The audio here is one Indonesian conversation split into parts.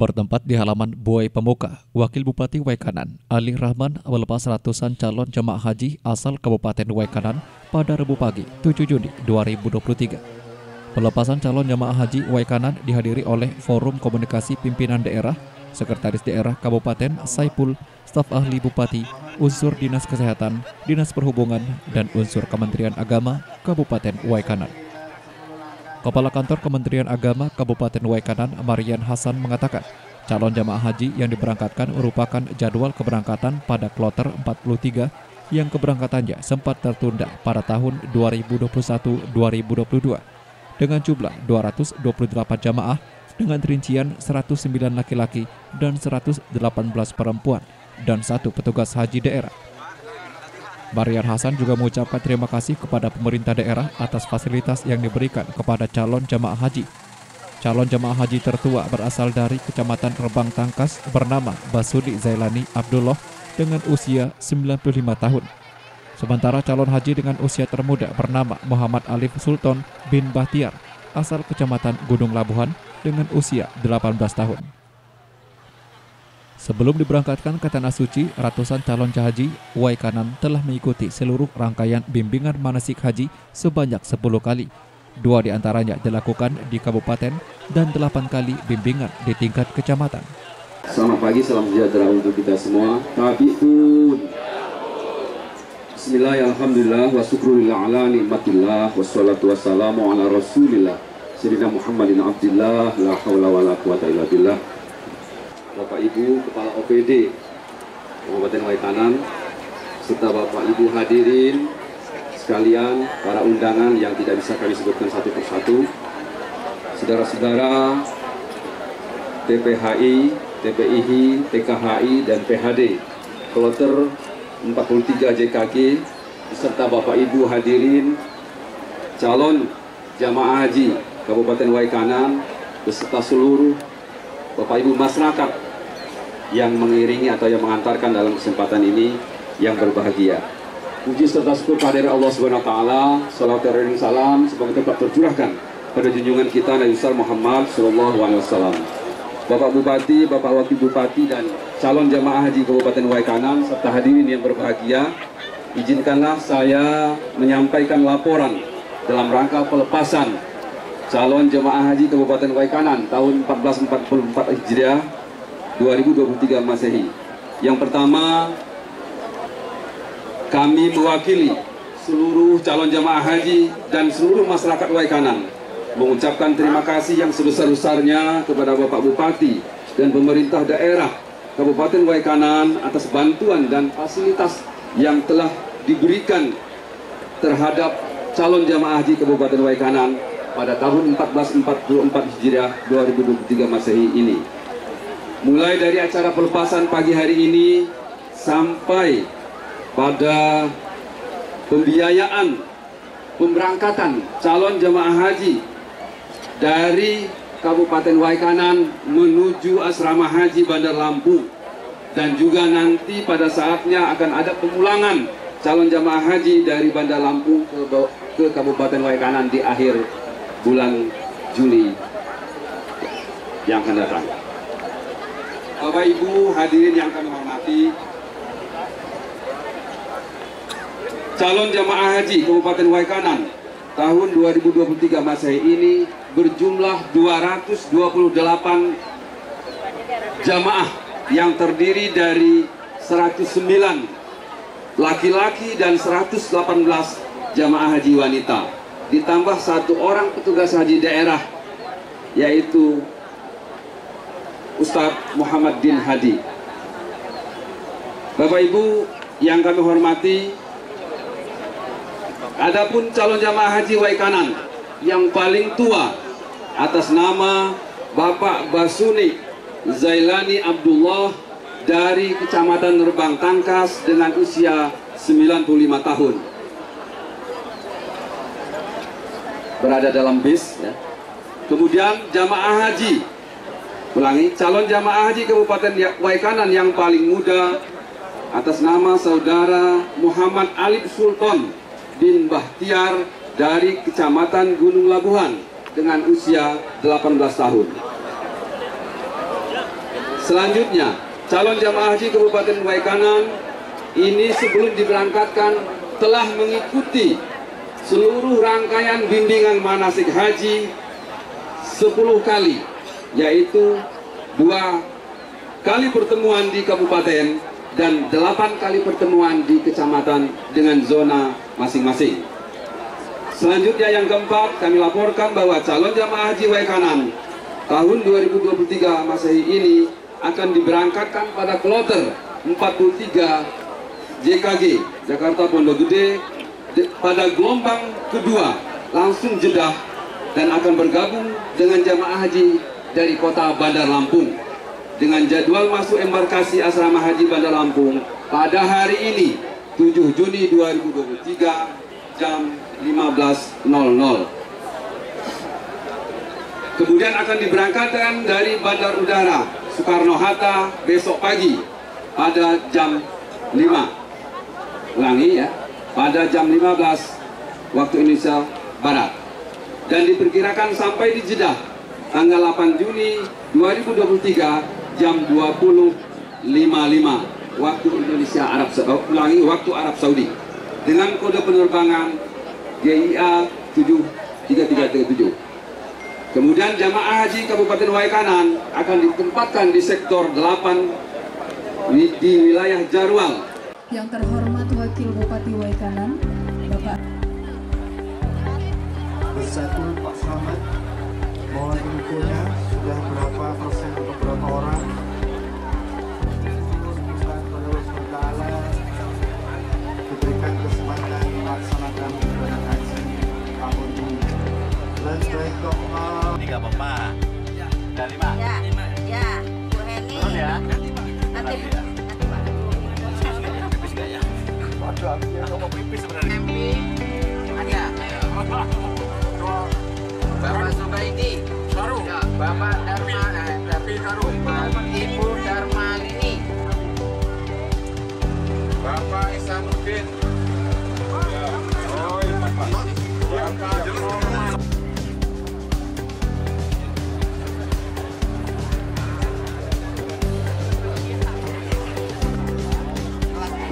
Bertempat di halaman Buai Pemuka, Wakil Bupati Waikanan, Ali Rahman melepas ratusan calon jemaah haji asal Kabupaten Waikanan pada Rabu pagi, 7 Juni 2023. Pelepasan calon jemaah haji Waikanan dihadiri oleh Forum Komunikasi Pimpinan Daerah, Sekretaris Daerah Kabupaten Saipul, staf ahli Bupati, unsur Dinas Kesehatan, Dinas Perhubungan, dan unsur Kementerian Agama Kabupaten Waikanan. Kepala Kantor Kementerian Agama Kabupaten Waikanan, Marian Hasan mengatakan, calon jamaah haji yang diberangkatkan merupakan jadwal keberangkatan pada kloter 43 yang keberangkatannya sempat tertunda pada tahun 2021-2022 dengan jumlah 228 jamaah dengan rincian 109 laki-laki dan 118 perempuan dan 1 petugas haji daerah. Marian Hasan juga mengucapkan terima kasih kepada pemerintah daerah atas fasilitas yang diberikan kepada calon jamaah haji. Calon jamaah haji tertua berasal dari Kecamatan Rebang Tangkas bernama Basudi Zailani Abdullah dengan usia 95 tahun. Sementara calon haji dengan usia termuda bernama Muhammad Alif Sultan bin Bahtiar asal Kecamatan Gunung Labuhan dengan usia 18 tahun. Sebelum diberangkatkan ke Tanah Suci, ratusan calon haji Waikanan telah mengikuti seluruh rangkaian bimbingan manasik haji sebanyak 10 kali. 2 diantaranya dilakukan di kabupaten dan 8 kali bimbingan di tingkat kecamatan. Selamat pagi, salam sejahtera untuk kita semua. Tabi'un. Bismillah, alhamdulillah, wa syukrulillah ala nikmatillah, wassalatu wassalamu ala rasulillah, Sayyidina Muhammadin abdillah, la hawla wa la quwata illa billah. Bapak Ibu Kepala OPD Kabupaten Waikanan, serta Bapak Ibu hadirin sekalian, para undangan yang tidak bisa kami sebutkan satu persatu, saudara-saudara TPHI, TPIHI, TKHI, dan PHD kloter 43 JKG, beserta Bapak Ibu hadirin calon jamaah haji Kabupaten Waikanan beserta seluruh Bapak Ibu masyarakat yang mengiringi atau yang mengantarkan dalam kesempatan ini yang berbahagia. Puji serta syukur kehadirat Allah Subhanahu wa taala, salawat dan salam semoga tetap tercurahkan pada junjungan kita Nabi besar Muhammad sallallahu alaihi wasallam. Bapak Bupati, Bapak Wakil Bupati, dan calon jamaah haji Kabupaten Waikanan serta hadirin yang berbahagia, izinkanlah saya menyampaikan laporan dalam rangka pelepasan calon jemaah haji Kabupaten Waikanan tahun 1444 Hijriah 2023 Masehi. Yang pertama, kami mewakili seluruh calon jemaah haji dan seluruh masyarakat Waikanan mengucapkan terima kasih yang sebesar-besarnya kepada Bapak Bupati dan pemerintah daerah Kabupaten Waikanan atas bantuan dan fasilitas yang telah diberikan terhadap calon jemaah haji Kabupaten Waikanan pada tahun 1444 Hijriah 2023 Masehi ini. Mulai dari acara pelepasan pagi hari ini sampai pada pembiayaan pemberangkatan calon jemaah haji dari Kabupaten Waikanan menuju asrama haji Bandar Lampung, dan juga nanti pada saatnya akan ada pemulangan calon jemaah haji dari Bandar Lampung ke Kabupaten Waikanan di akhir bulan Juli yang akan datang. Bapak Ibu hadirin yang kami hormati, calon jamaah haji Kabupaten Waikanan tahun 2023 Masehi ini berjumlah 228 jamaah yang terdiri dari 109 laki-laki dan 118 jamaah haji wanita, ditambah 1 orang petugas haji daerah, yaitu Ustadz Muhammad bin Hadi. Bapak Ibu yang kami hormati, adapun calon jamaah haji Waikanan yang paling tua atas nama Bapak Basuni Zailani Abdullah dari Kecamatan Rebang Tangkas dengan usia 95 tahun. Berada dalam bis ya. Kemudian jamaah haji, calon jamaah haji Kabupaten Waikanan yang paling muda atas nama saudara Muhammad Alif Sultan bin Bahtiar dari Kecamatan Gunung Labuhan dengan usia 18 tahun. Selanjutnya, calon jamaah haji Kabupaten Waikanan ini sebelum diberangkatkan telah mengikuti seluruh rangkaian bimbingan manasik haji 10 kali, yaitu 2 kali pertemuan di kabupaten dan 8 kali pertemuan di kecamatan dengan zona masing-masing. Selanjutnya yang keempat, kami laporkan bahwa calon jamaah haji Waikanan tahun 2023 Masehi ini akan diberangkatkan pada kloter 43 JKG Jakarta Pondok Gede pada gelombang kedua langsung Jeddah dan akan bergabung dengan jamaah haji dari kota Bandar Lampung dengan jadwal masuk embarkasi asrama haji Bandar Lampung pada hari ini 7 Juni 2023 jam 15.00. Kemudian akan diberangkatkan dari Bandar Udara Soekarno-Hatta besok pagi pada jam 5. Ulangi ya, pada jam 15 waktu Indonesia Barat. Dan diperkirakan sampai di Jeddah tanggal 8 Juni 2023 jam 20.55 waktu Indonesia Arab Saudi. Ulangi, waktu Arab Saudi. Dengan kode penerbangan GIA 73337. Kemudian jamaah haji Kabupaten Waikanan akan ditempatkan di sektor 8 di wilayah Jarwal. Yang terhormat Wakil Bupati Waikanan, Bapak Bersatu Pak Slamet, mohon infonya sudah berapa persen untuk berapa orang? Diberikan kesempatan melaksanakan ibadah haji tahun ini. Lebih doa. Ini nggak apa-apa. Dan 5. Ya, Bu Heni. Terus ya. Nanti ya. Pak. Pipis nggak ya? Waduh, aku mau pipis sebenarnya. Ada. Bapak Subaidi. Saru. Ya, Bapak Dharma, tapi Saru. Ibu Dharmalini. Bapak Isanuddin. Ya. Oh, Bapak. Bapak Jerman.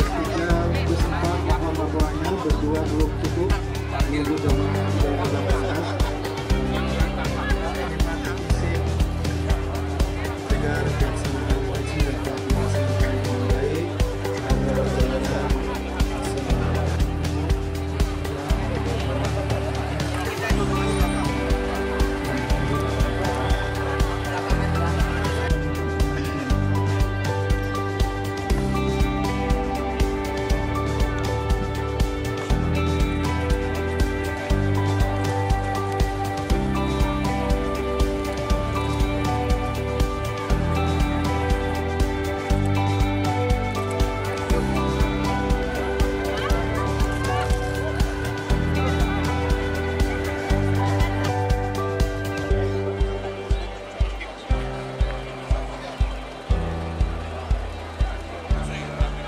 Ketiga bersempat Muhammad Wahyu, berdua belum cukup. Panggil dulu jamaah dari atas. Agar pelaksanaan haji dapat dilaksanakan dengan baik, agar perjalanan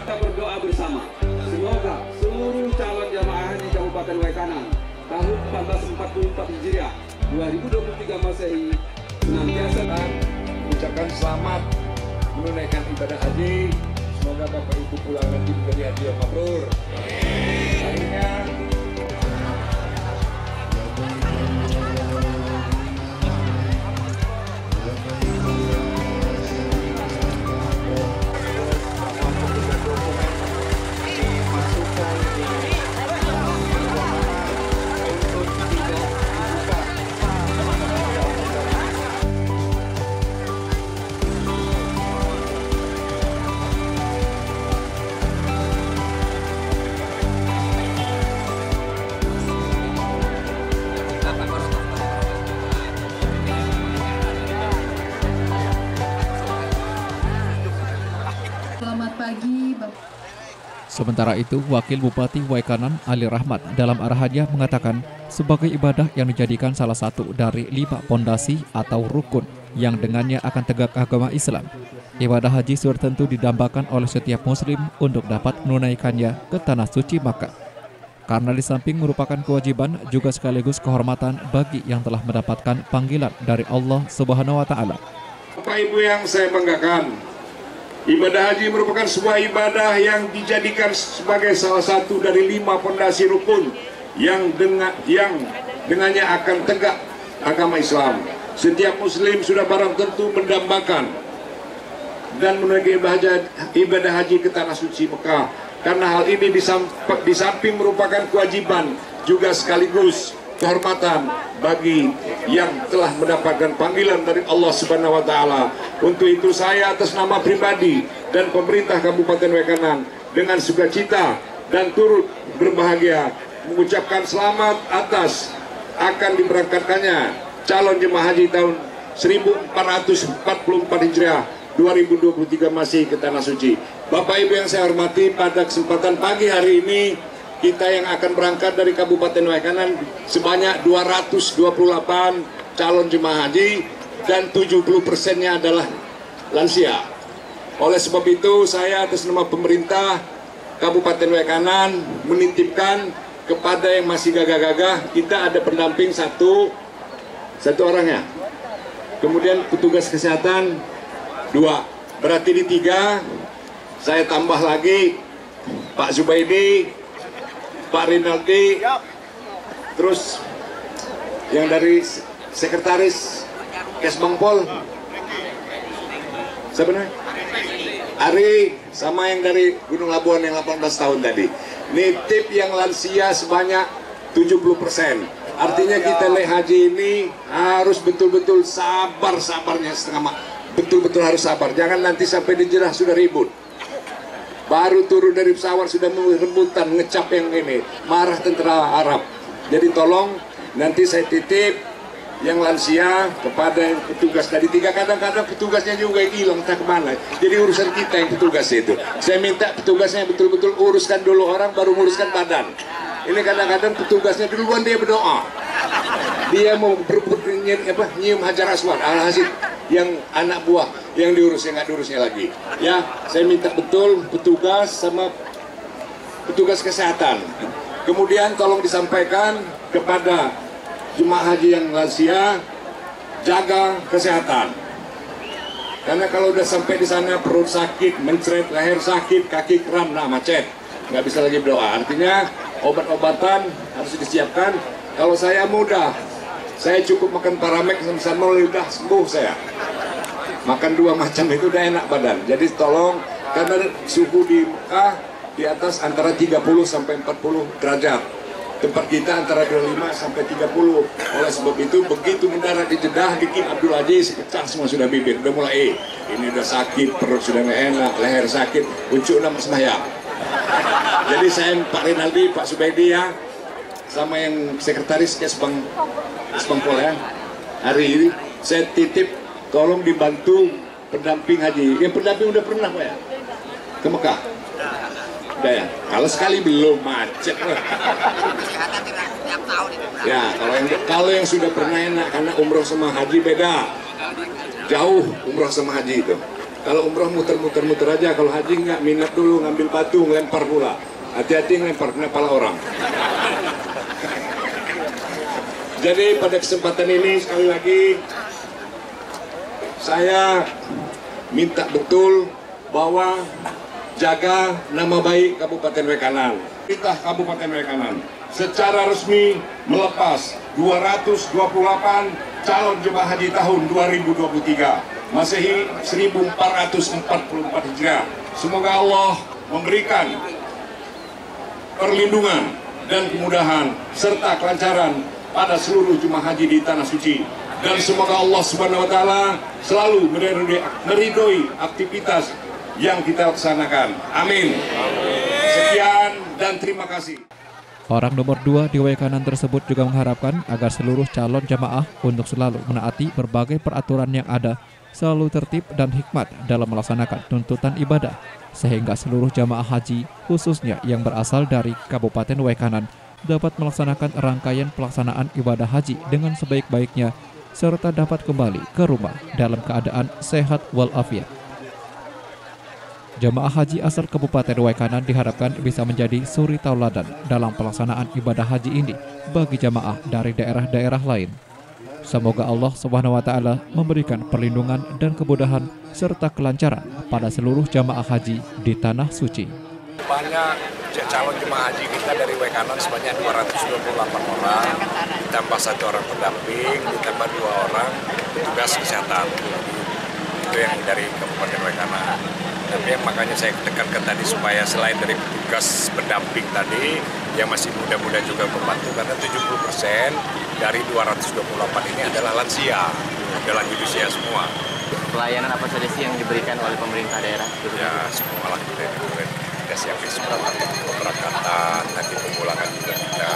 Kita berdoa bersama, semoga seluruh calon jamaah haji Kabupaten Waikanan tahun 1444 Hijriah 2023 Masehi senantiasa ucapkan selamat menunaikan ibadah haji. Semoga Bapak Ibu pulang nanti menjadi haji yang mabrur. Akhirnya Selamat pagi, Bapak. Sementara itu, Wakil Bupati Waikanan Ali Rahmat dalam arahannya mengatakan sebagai ibadah yang dijadikan salah satu dari 5 pondasi atau rukun yang dengannya akan tegak agama Islam. Ibadah haji sudah tentu didambakan oleh setiap muslim untuk dapat menunaikannya ke tanah suci Makkah. Karena di samping merupakan kewajiban juga sekaligus kehormatan bagi yang telah mendapatkan panggilan dari Allah Subhanahu wa taala. Bapak Ibu yang saya banggakan, ibadah haji merupakan sebuah ibadah yang dijadikan sebagai salah satu dari 5 fondasi rukun yang dengannya akan tegak agama Islam. Setiap muslim sudah barang tentu mendambakan dan menunaikan ibadah haji ke tanah suci Mekah, karena hal ini di samping merupakan kewajiban juga sekaligus kehormatan bagi yang telah mendapatkan panggilan dari Allah Subhanahu wa taala. Untuk itu saya atas nama pribadi dan pemerintah Kabupaten Waikanan dengan sukacita dan turut berbahagia mengucapkan selamat atas akan diberangkatkannya calon jemaah haji tahun 1444 Hijriah 2023 masih ke tanah suci. Bapak Ibu yang saya hormati, pada kesempatan pagi hari ini kita yang akan berangkat dari Kabupaten Waikanan sebanyak 228 calon jemaah haji dan 70%-nya adalah lansia. Oleh sebab itu saya atas nama pemerintah Kabupaten Waikanan menitipkan kepada yang masih gagah-gagah, kita ada pendamping satu orang ya. Kemudian petugas kesehatan 2, berarti di 3. Saya tambah lagi Pak Zubaidi, Pak Rinaldi, terus yang dari sekretaris Kesbangpol, siapa namanya? Ari, sama yang dari Gunung Labuan yang 18 tahun tadi. Nitip yang lansia sebanyak 70%. Artinya kita naik haji ini harus betul-betul sabar-sabarnya setengah, betul-betul harus sabar. Jangan nanti sampai di Jeddah sudah ribut. Baru turun dari pesawat sudah rebutan ngecap yang ini, marah tentara Arab. Jadi tolong nanti saya titip yang lansia kepada yang petugas dari 3. Kadang-kadang petugasnya juga yang hilang entah kemana. Jadi urusan kita yang petugas itu. Saya minta petugasnya betul-betul uruskan dulu orang, baru uruskan badan. Ini kadang-kadang petugasnya duluan dia berdoa. Dia mau berebut nyium Hajar Aswad, alhasil yang anak buah yang diurusnya nggak diurusnya lagi. Ya, saya minta betul petugas sama petugas kesehatan. Kemudian tolong disampaikan kepada jemaah haji yang lansia, jaga kesehatan. Karena kalau udah sampai di sana perut sakit, mencret, leher sakit, kaki kram, nah macet, nggak bisa lagi berdoa. Artinya obat-obatan harus disiapkan. Kalau saya mudah, saya cukup makan Paramek sama udah sembuh saya. Makan 2 macam itu udah enak badan. Jadi tolong, karena suhu di Mekah di atas antara 30 sampai 40 derajat. Tempat kita antara 25 sampai 30. Oleh sebab itu begitu mendarat di Jeddah, di King Abdul Aziz, pecah semua sudah bibir, udah mulai ini udah sakit, perut sudah nggak enak, leher sakit, uncuk nama sembahyang. Jadi saya Pak Rinaldi, Pak Subaidi ya, sama yang sekretaris Kesbangpol ya, hari ini saya titip tolong dibantu pendamping haji. Yang pendamping udah pernah Pak ya ke Mekah? Udah ya? Kalau sekali belum macet. Ya, kalau yang sudah pernah enak, karena umroh sama haji beda. Jauh umroh sama haji itu. Kalau umroh muter-muter aja, kalau haji nggak, minat dulu, ngambil batu, ngelempar pula. Hati-hati ngelempar, kena kepala orang. Jadi pada kesempatan ini sekali lagi saya minta betul bahwa jaga nama baik Kabupaten Waikanan. Kita Kabupaten Waikanan secara resmi melepas 228 calon jemaah haji tahun 2023 Masehi 1444 Hijriah. Semoga Allah memberikan perlindungan dan kemudahan serta kelancaran pada seluruh jemaah haji di tanah suci, dan semoga Allah Subhanahu wa taala selalu meridhoi aktivitas yang kita laksanakan. Amin. Sekian dan terima kasih. Orang nomor 2 di Waikanan tersebut juga mengharapkan agar seluruh calon jamaah untuk selalu menaati berbagai peraturan yang ada, selalu tertib dan hikmat dalam melaksanakan tuntutan ibadah, sehingga seluruh jamaah haji, khususnya yang berasal dari Kabupaten Waikanan, dapat melaksanakan rangkaian pelaksanaan ibadah haji dengan sebaik-baiknya, serta dapat kembali ke rumah dalam keadaan sehat walafiat. Jamaah haji asal Kabupaten Waikanan diharapkan bisa menjadi suri tauladan dalam pelaksanaan ibadah haji ini bagi jamaah dari daerah-daerah lain. Semoga Allah SWT memberikan perlindungan dan kemudahan serta kelancaran pada seluruh jamaah haji di Tanah Suci. Banyak calon jemaah haji kita dari Waikanan sebanyak 228 orang, ditambah 1 orang pendamping, ditambah 2 orang petugas kesehatan. Itu yang dari Kabupaten Waikanan. Tapi yang makanya saya tekankan tadi supaya selain dari petugas pendamping tadi yang masih muda-muda juga membantu, karena 70% dari 228 ini adalah lansia, adalah usia semua. Pelayanan apa saja sih yang diberikan oleh pemerintah daerah? Ya, semua lah kita siapin keberangkatan, nanti pemulangan juga kita.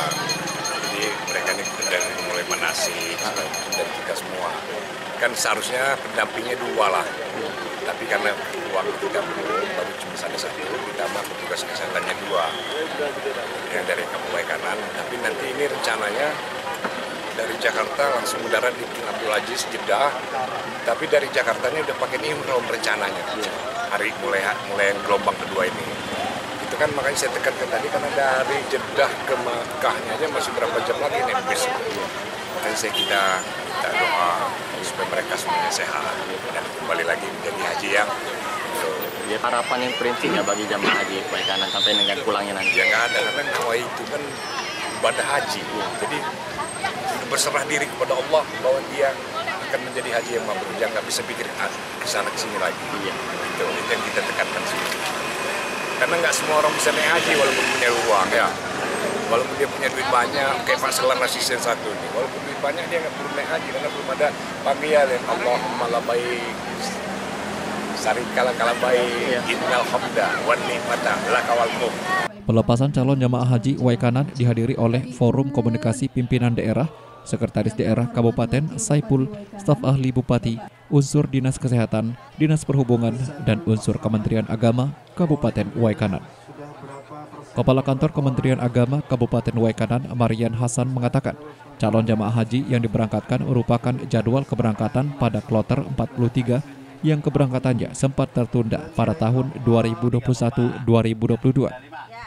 Jadi mereka ini dari mulai manasik dan kita semua. Kan seharusnya pendampingnya 2 lah, tapi karena uang kita belum, baru cuma ada 1, ditambah petugas kesehatannya 2 yang dari Kabupaten Waikanan. Tapi nanti ini rencananya dari Jakarta langsung mendarat di King Abdul Aziz Jeddah, tapi dari Jakarta ini udah pakai ihram rencananya hari mulai yang gelombang kedua ini. Itu kan makanya saya tekankan tadi, karena dari Jeddah ke Makkahnya aja masih berapa jam lagi nih besok. Makanya kita doa supaya mereka semuanya sehat dan kembali lagi menjadi haji yang Ya, harapan yang prinsip ya bagi jamaah haji Waikanan sampai dengan pulangnya nanti. ya nggak ada, karena Hawaii itu kan ibadah haji. Jadi berserah diri kepada Allah bahwa dia akan menjadi haji yang mabrur. Dia nggak bisa pikir ke sana ke sini lagi. Itu yang kita tekankan sih. Karena nggak semua orang bisa naik haji walaupun punya uang ya. Walaupun dia punya duit banyak, kayak Pak Selan asisten 1 ini. Walaupun duit banyak dia nggak perlu naik haji karena belum ada panggilan yang Allahumma labbaik, sarikala kalabaik, innal hamda wan ni'mata lakawal mulk. Pelepasan calon jamaah haji Waikanan dihadiri oleh Forum Komunikasi Pimpinan Daerah, Sekretaris Daerah Kabupaten Saipul, staf ahli Bupati, unsur Dinas Kesehatan, Dinas Perhubungan, dan unsur Kementerian Agama Kabupaten Waikanan. Kepala Kantor Kementerian Agama Kabupaten Waikanan, Marian Hasan, mengatakan calon jamaah haji yang diberangkatkan merupakan jadwal keberangkatan pada kloter 43 yang keberangkatannya sempat tertunda pada tahun 2021-2022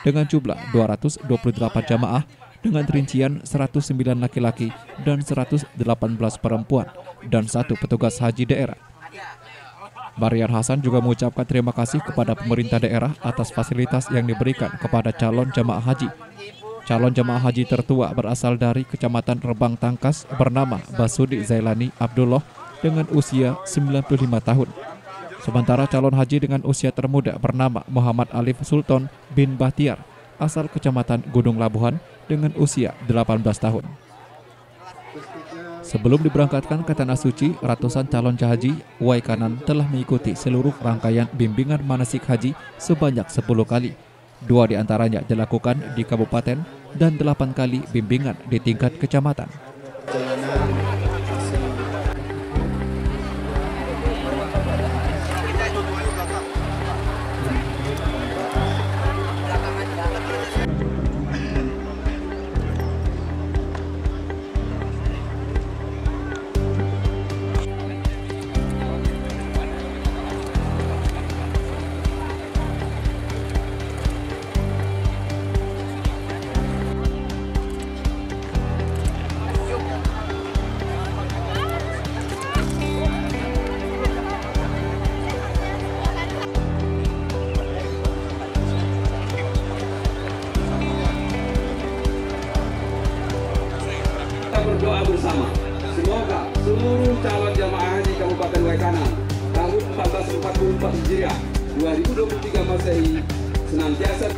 dengan jumlah 228 jamaah dengan rincian 109 laki-laki dan 118 perempuan dan 1 petugas haji daerah. Marian Hasan juga mengucapkan terima kasih kepada pemerintah daerah atas fasilitas yang diberikan kepada calon jamaah haji. Calon jamaah haji tertua berasal dari Kecamatan Rebang Tangkas bernama Basudi Zailani Abdullah dengan usia 95 tahun. Sementara calon haji dengan usia termuda bernama Muhammad Alif Sultan bin Bahtiar asal Kecamatan Gunung Labuhan dengan usia 18 tahun. Sebelum diberangkatkan ke Tanah Suci, ratusan calon haji Waikanan telah mengikuti seluruh rangkaian bimbingan manasik haji sebanyak 10 kali. 2 diantaranya dilakukan di kabupaten dan 8 kali bimbingan di tingkat kecamatan. Berdoa bersama, semoga seluruh calon jamaah haji Kabupaten Waikanan tahun 1444 Hijriah 2023 Masehi senantiasa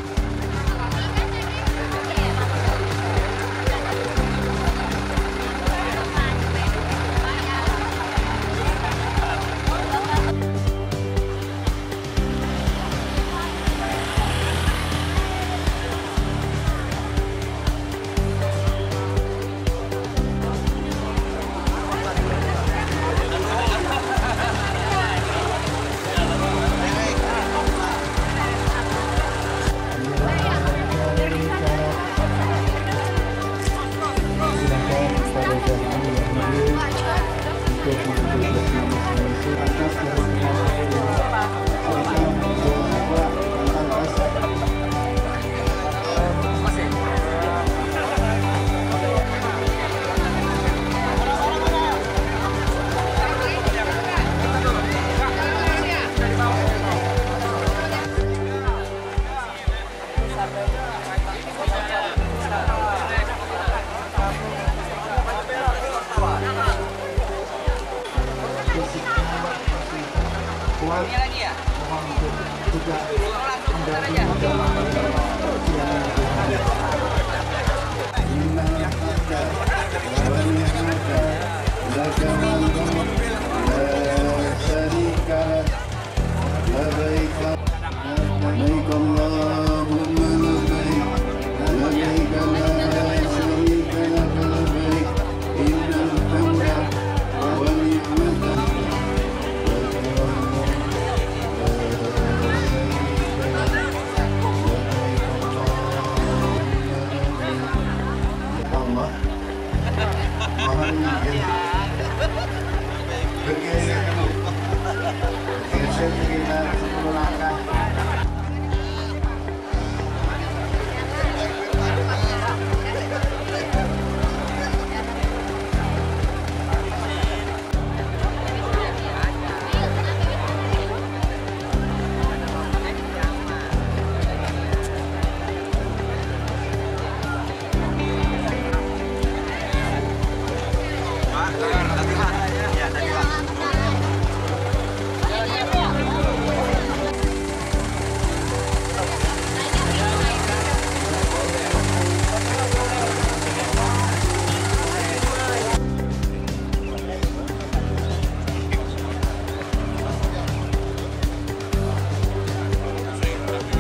Kuat, mohon untuk tidak mengganggu jamaah yang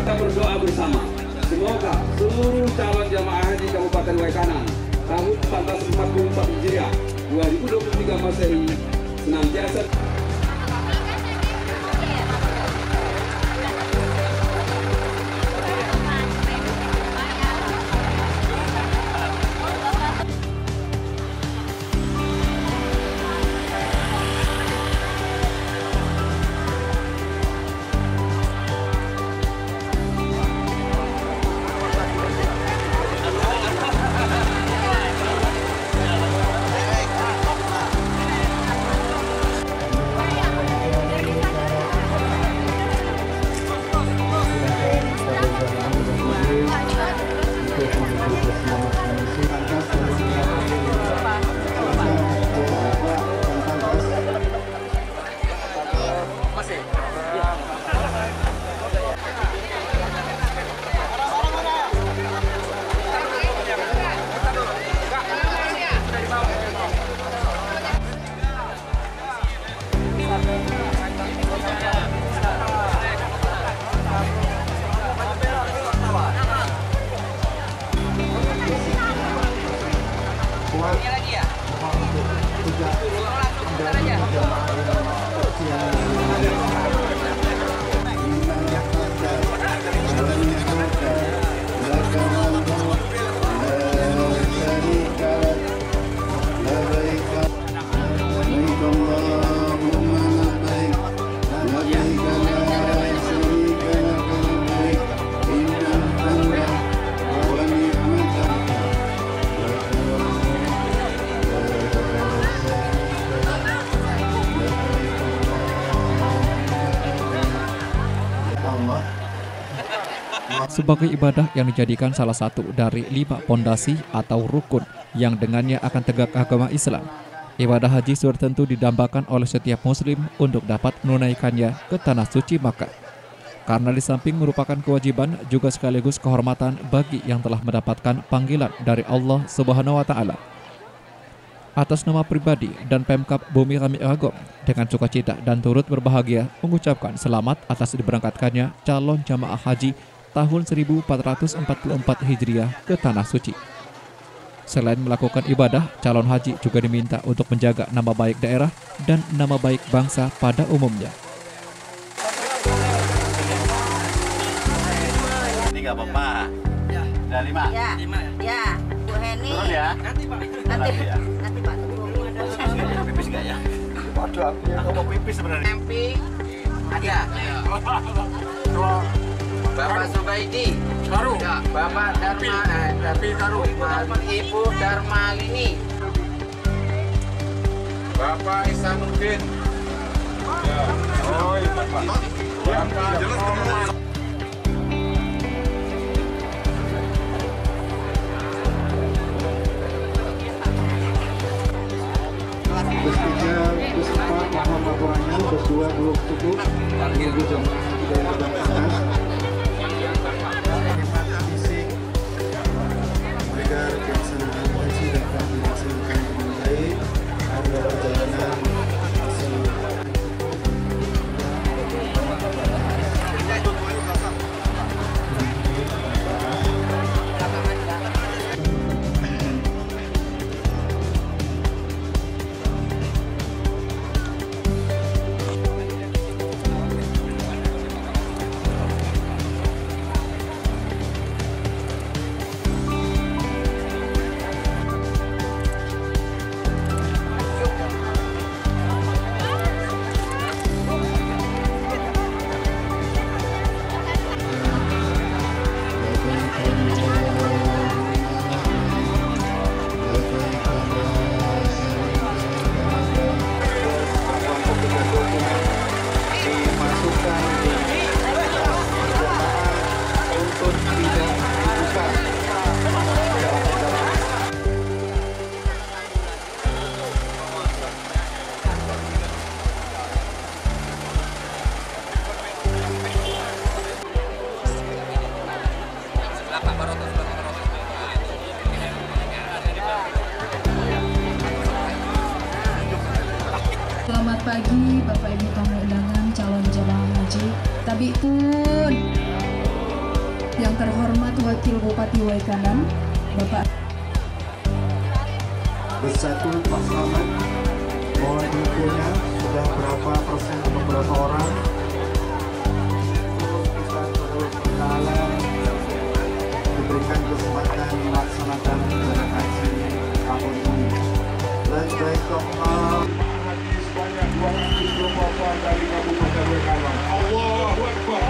kita berdoa bersama. Semoga seluruh calon jamaah haji Kabupaten Waikanan tahun 1444 Hijriah 2023 Masehi senantiasa sebagai ibadah yang dijadikan salah satu dari 5 pondasi atau rukun yang dengannya akan tegak agama Islam. Ibadah haji sudah tentu didambakan oleh setiap muslim untuk dapat menunaikannya ke tanah suci Makkah. Karena di samping merupakan kewajiban juga sekaligus kehormatan bagi yang telah mendapatkan panggilan dari Allah Subhanahu wa taala. Atas nama pribadi dan Pemkab Bumi kami Agom dengan sukacita dan turut berbahagia mengucapkan selamat atas diberangkatkannya calon jamaah haji tahun 1444 Hijriah ke Tanah Suci. Selain melakukan ibadah, calon haji juga diminta untuk menjaga nama baik daerah dan nama baik bangsa pada umumnya. Ini nggak apa-apa. Ya. Udah 5? Ya. 5 ya. Ya, Bu Heni. Turun ya? Nanti Pak. Nanti Pak. Pipis nggak ya? Waduh, aku mau pipis sebenarnya. Camping. Ada. Bapak Subaidi. Baru. Ya, Bapak Ibu Darmalini. Bapak Isanuddin. Ya. Oh, iya, Pak. Bapak. Bus 3, bus 4 Muhammad Wahyu, bus 2 berdua belum cukup, menunggu jemaah haji dari atas. Hemat fisik agar pelaksanaan haji dapat dilaksanakan dengan baik, agar perjalanan Selamat pagi Bapak Ibu tamu undangan calon jemaah haji Tabi'un. Yang terhormat Wakil Bupati Waikanan, Bapak Bersatu Pak Selamat, mohon infonya sudah berapa persen atau berapa orang kita terus berjalan diberikan kesempatan melaksanakan ibadah haji tahun ini. Labbaik Allahumma sebanyak 224 dari Kabupaten Waikanan. Allahu Akbar.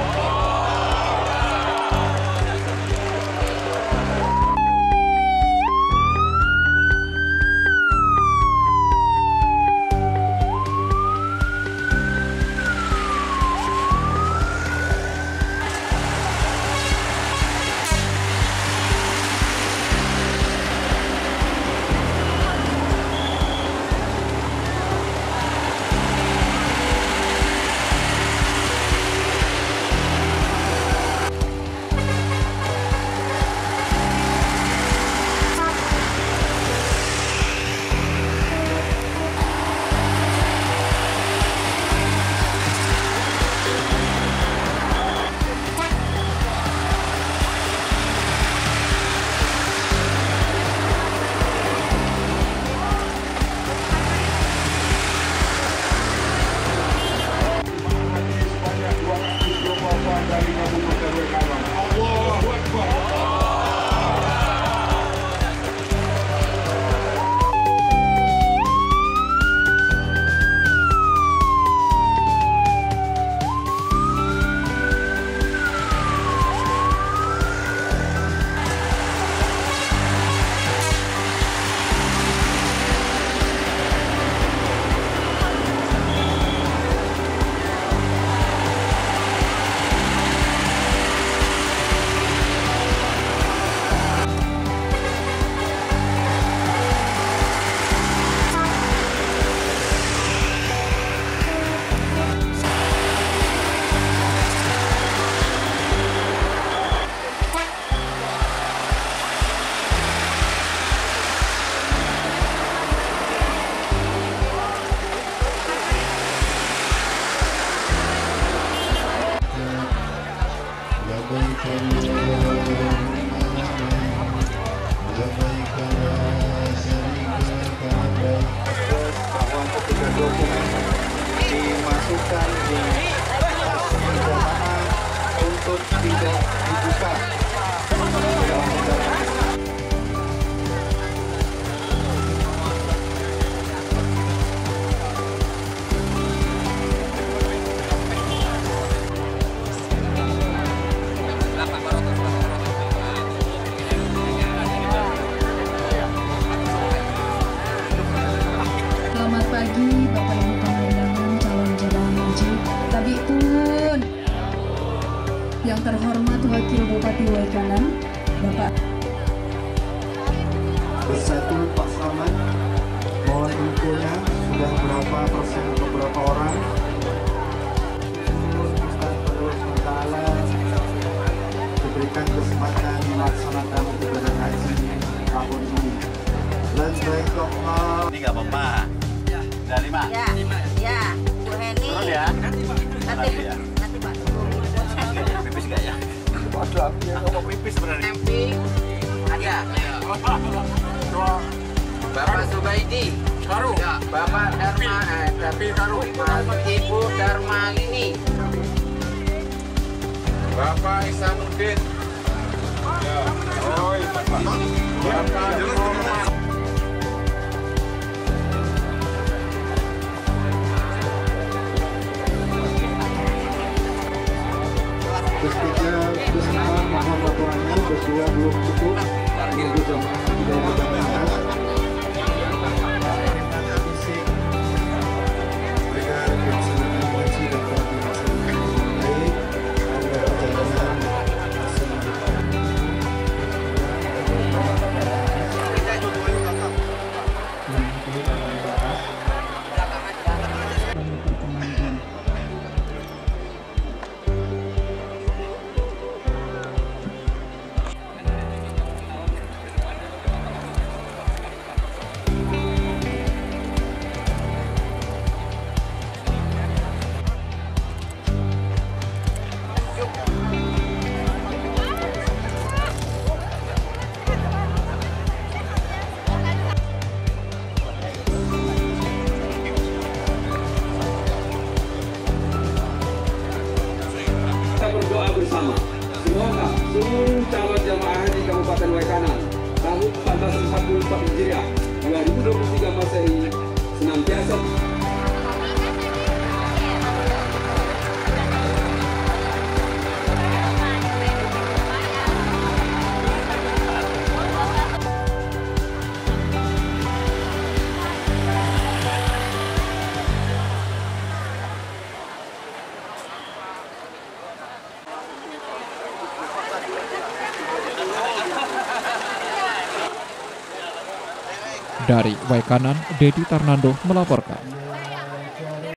Bahwa ketika dokumen dimasukkan di jamaah untuk tidak dibuka dalam perjalanan. Selamat pagi Bapak Ibu tamu undangan calon jemaah haji Tabi'un. Yang terhormat Wakil Bupati Waikanan, Bapak Bersatu Pak Selamat, mohon infonya sudah berapa persen atau berapa orang nanti ya. Pipis gak ya? Waduh, aku yang ngomong pipis sebenarnya. Ada. Bapak Subaidi. Karu. Ya, Bapak Dharma. Tapi Karu. Ibu Darmalini. Bapak Isanuddin. Ya. Oh, iya, Bapak. Bapak. Bus 3, bus 4 mohon laporannya, bus 2 belum cukup, menunggu jamaah di dalam atas. Fisik, mereka kebersihan haji dan koordinasi yang baik, agar perjalanan berdoa bersama. Semoga seluruh calon jamaah haji Kabupaten Waikanan tahun 1444 Hijriah 2023 Masehi senantiasa Dari Waikanan, Dedi Tarnando melaporkan.